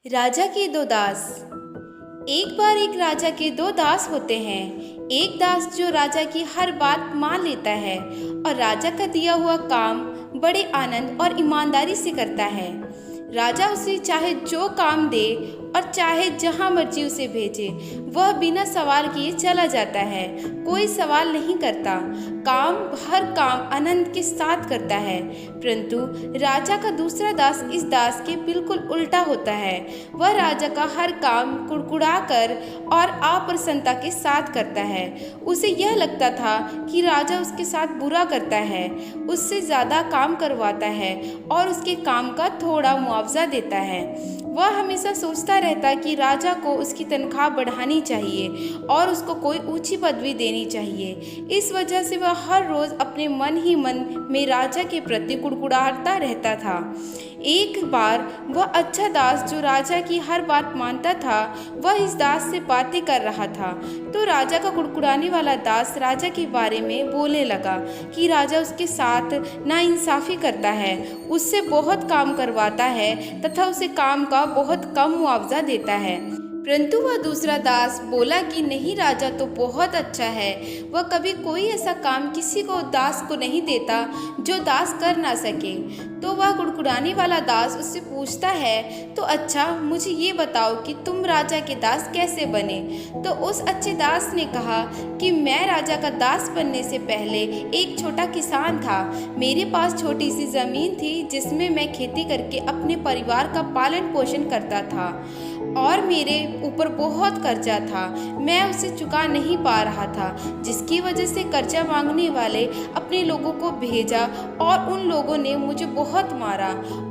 राजा के दो दास। एक बार एक राजा के दो दास होते हैं। एक दास जो राजा की हर बात मान लेता है और राजा का दिया हुआ काम बड़े आनंद और ईमानदारी से करता है। राजा उसे चाहे जो काम दे और चाहे जहाँ मर्जी उसे भेजे, वह बिना सवाल किए चला जाता है, कोई सवाल नहीं करता। हर काम आनंद के साथ करता है। परंतु राजा का दूसरा दास इस दास के बिल्कुल उल्टा होता है। वह राजा का हर काम कुड़कुड़ा कर और अप्रसन्नता के साथ करता है। उसे यह लगता था कि राजा उसके साथ बुरा करता है, उससे ज़्यादा काम करवाता है और उसके काम का थोड़ा मुआवजा देता है। वह हमेशा सोचता रहता कि राजा को उसकी तनख्वाह बढ़ानी चाहिए और उसको कोई ऊंची पदवी देनी चाहिए। इस वजह से वह हर रोज़ अपने मन ही मन में राजा के प्रति कुड़कुड़ाता रहता था। एक बार वह अच्छा दास जो राजा की हर बात मानता था, वह इस दास से बातें कर रहा था। तो राजा का कुड़कुड़ाने वाला दास राजा के बारे में बोलने लगा कि राजा उसके साथ नाइंसाफ़ी करता है, उससे बहुत काम करवाता है तथा उसे काम का बहुत कम मुआवजा देता है। परंतु वह दूसरा दास बोला कि नहीं, राजा तो बहुत अच्छा है, वह कभी कोई ऐसा काम किसी को दास को नहीं देता जो दास कर ना सके। तो वह कुड़कुड़ाने वाला दास उससे पूछता है, तो अच्छा मुझे ये बताओ कि तुम राजा के दास कैसे बने। तो उस अच्छे दास ने कहा कि मैं राजा का दास बनने से पहले एक छोटा किसान था। मेरे पास छोटी सी ज़मीन थी जिसमें मैं खेती करके अपने परिवार का पालन पोषण करता था और मेरे ऊपर बहुत कर्जा था, मैं उसे चुका नहीं पा रहा था, जिसकी वजह से कर्जा मांगने वाले अपने लोगों को भेजा और उन लोगों ने मुझे बहुत मारा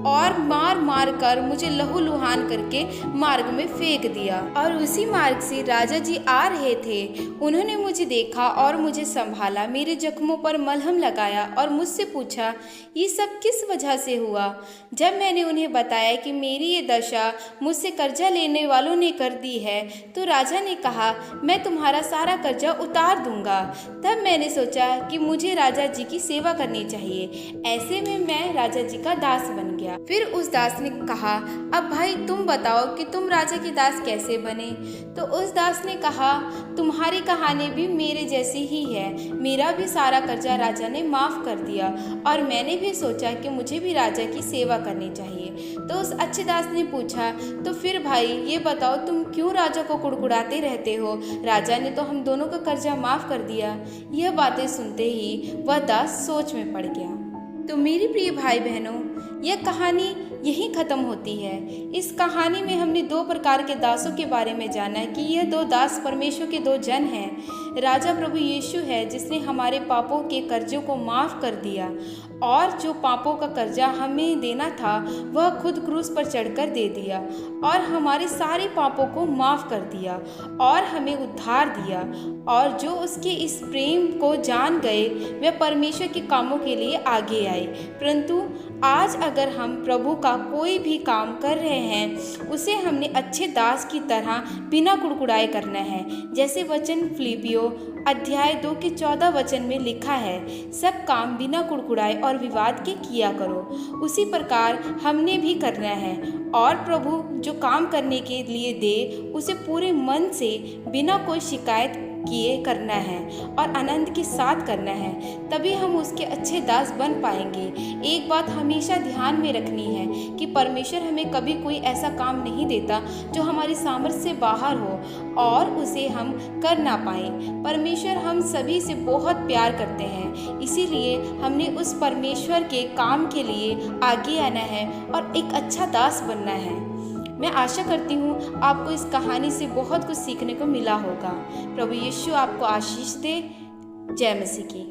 और मार मार कर मुझे लहूलुहान करके मार्ग में फेंक दिया। और उसी मार्ग से राजा जी आ रहे थे। उन्होंने मुझे देखा और मुझे संभाला, मेरे जख्मों पर मलहम लगाया और मुझसे पूछा ये सब किस वजह से हुआ। जब मैंने उन्हें बताया कि मेरी ये दशा मुझसे कर्जा लेने वालों ने कर दी है, तो राजा ने कहा मैं तुम्हारा सारा कर्जा उतार दूंगा। तब मैंने सोचा कि मुझे राजा जी की सेवा करनी चाहिए। ऐसे में मैं राजा जी का दास बन गया। फिर उस दास ने कहा, अब भाई तुम बताओ कि तुम राजा के दास कैसे बने। तो उस दास ने कहा, तुम्हारी कहानी भी मेरे जैसी ही है, मेरा भी सारा कर्जा राजा ने माफ़ कर दिया और मैंने भी सोचा कि मुझे भी राजा की सेवा करनी चाहिए। तो उस अच्छे दास ने पूछा, तो फिर भाई ये बताओ तुम क्यों राजा को कुड़कुड़ाते रहते हो, राजा ने तो हम दोनों का कर्जा माफ़ कर दिया। यह बातें सुनते ही वह दास सोच में पड़ गया। तो मेरे प्रिय भाई बहनों, यह कहानी यहीं ख़त्म होती है। इस कहानी में हमने दो प्रकार के दासों के बारे में जाना कि यह दो दास परमेश्वर के दो जन हैं। राजा प्रभु यीशु है जिसने हमारे पापों के कर्जों को माफ़ कर दिया और जो पापों का कर्जा हमें देना था वह खुद क्रूस पर चढ़कर दे दिया और हमारे सारे पापों को माफ़ कर दिया और हमें उद्धार दिया। और जो उसके इस प्रेम को जान गए वे परमेश्वर के कामों के लिए आगे आए। परंतु आज अगर हम प्रभु का कोई भी काम कर रहे हैं, उसे हमने अच्छे दास की तरह बिना कुड़कुड़ाए करना है। जैसे वचन फिलिपियों अध्याय 2 के 14 वचन में लिखा है, सब काम बिना कुड़कुड़ाए और विवाद के किया करो। उसी प्रकार हमने भी करना है और प्रभु जो काम करने के लिए दे उसे पूरे मन से बिना कोई शिकायत किए करना है और आनंद के साथ करना है, तभी हम उसके अच्छे दास बन पाएंगे। एक बात हमेशा ध्यान में रखनी है कि परमेश्वर हमें कभी कोई ऐसा काम नहीं देता जो हमारी सामर्थ्य से बाहर हो और उसे हम कर ना पाएं। परमेश्वर हम सभी से बहुत प्यार करते हैं, इसीलिए हमने उस परमेश्वर के काम के लिए आगे आना है और एक अच्छा दास बनना है। मैं आशा करती हूँ आपको इस कहानी से बहुत कुछ सीखने को मिला होगा। प्रभु यीशु आपको आशीष दे। जय मसीह की।